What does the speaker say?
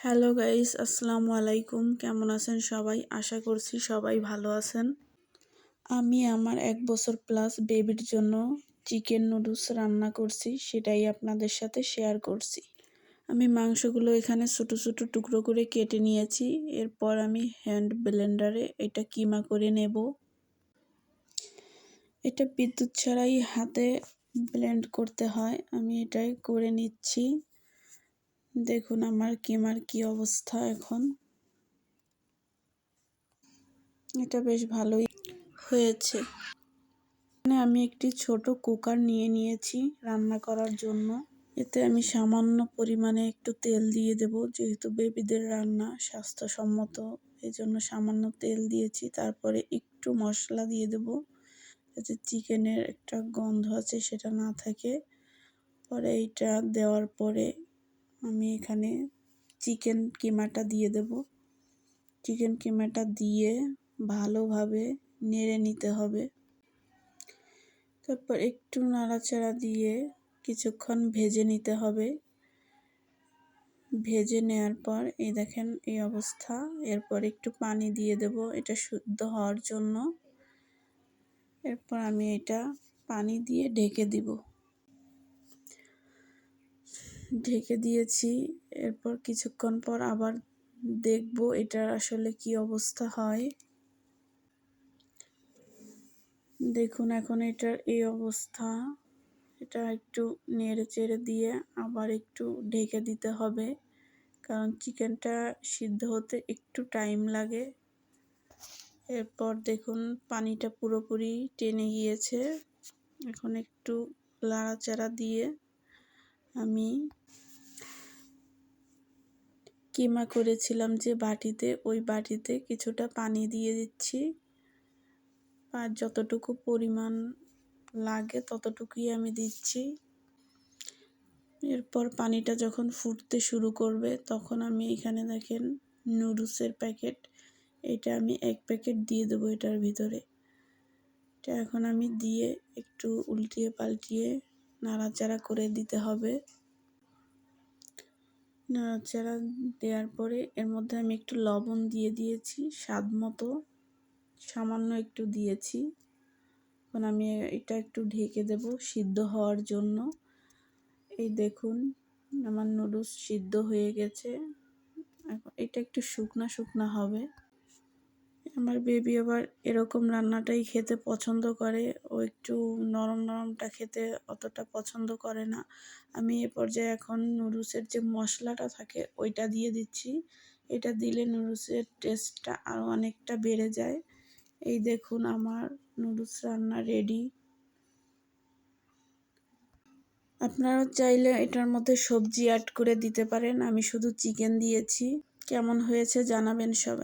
Hello guys, আসসালামু আলাইকুম। কেমন আছেন সবাই? আশা করছি সবাই ভালো আছেন। আমি আমার 1 বছর প্লাস বেবির জন্য চিকেন নুডলস রান্না করছি, সেটাই আপনাদের সাথে শেয়ার করছি। আমি মাংসগুলো এখানে ছোট ছোট টুকরো করে কেটে নিয়েছি। এরপর আমি হ্যান্ড ব্লেন্ডারে এটা কিমা করে নেব। এটা বিদ্যুৎ ছাড়াই হাতে ব্লেন্ড করতে হয়। আমি এটাই করে নিচ্ছি। দেখুন আমার কিমার কি অবস্থা এখন। এটা বেশ ভালোই হয়েছে। এখানে আমি একটি ছোট কুকার নিয়ে নিয়েছি রান্না করার জন্য। এতে আমি সামান্য পরিমাণে একটু তেল দিয়ে দেব, যেহেতু বেবিদের রান্না স্বাস্থ্যসম্মত, এই জন্য সামান্য তেল দিয়েছি। তারপরে একটু মশলা দিয়ে দেব, যাতে চিকেনের একটা গন্ধ আছে সেটা না থাকে। পরে এইটা দেওয়ার পরে আমি এখানে চিকেন কিমাটা দিয়ে দেব। চিকেন কিমাটা দিয়ে ভালোভাবে নেড়ে নিতে হবে। তারপর একটু নাড়াচাড়া দিয়ে কিছুক্ষণ ভেজে নিতে হবে। ভেজে নেওয়ার পর এই দেখেন এই অবস্থা। এরপর একটু পানি দিয়ে দেব এটা শুদ্ধ হওয়ার জন্য। এরপর আমি এটা পানি দিয়ে ঢেকে দিব। ঢেকে দিয়েছি। এরপর কিছুক্ষণ পর আবার দেখব এটার আসলে কি অবস্থা হয়। দেখুন এখন এটার এই অবস্থা। এটা একটু নেড়ে চেড়ে দিয়ে আবার একটু ঢেকে দিতে হবে, কারণ চিকেনটা সিদ্ধ হতে একটু টাইম লাগে। এরপর দেখুন পানিটা পুরোপুরি টেনে গিয়েছে। এখন একটু নাড়াচাড়া দিয়ে আমি কিমা করেছিলাম যে বাটিতে, ওই বাটিতে কিছুটা পানি দিয়ে দিচ্ছি। আর যতটুকু পরিমাণ লাগে ততটুকুই আমি দিচ্ছি। এরপর পানিটা যখন ফুটতে শুরু করবে তখন আমি এখানে দেখেন নুডলসের প্যাকেট, এটা আমি 1 প্যাকেট দিয়ে দেবো এটার ভিতরে। এটা এখন আমি দিয়ে একটু উল্টিয়ে পাল্টিয়ে নাড়াচাড়া করে দিতে হবে। নাড়াচাড়া দেওয়ার পরে এর মধ্যে আমি একটু লবণ দিয়ে দিয়েছি স্বাদ মতো, সামান্য একটু দিয়েছি। এখন আমি এটা একটু ঢেকে দেব সিদ্ধ হওয়ার জন্য। এই দেখুন আমার নুডলস সিদ্ধ হয়ে গেছে। এখন এটা একটু শুকনা শুকনা হবে। আমার বেবি আবার এরকম রান্নাটাই খেতে পছন্দ করে, ও একটু নরম নরমটা খেতে অতটা পছন্দ করে না। আমি এ পর্যায়ে এখন নুডলসের যে মশলাটা থাকে ওইটা দিয়ে দিচ্ছি। এটা দিলে নুডলসের টেস্টটা আরও অনেকটা বেড়ে যায়। এই দেখুন আমার নুডলস রান্না রেডি। আপনারা চাইলে এটার মধ্যে সবজি অ্যাড করে দিতে পারেন, আমি শুধু চিকেন দিয়েছি। কেমন হয়েছে জানাবেন সবাই।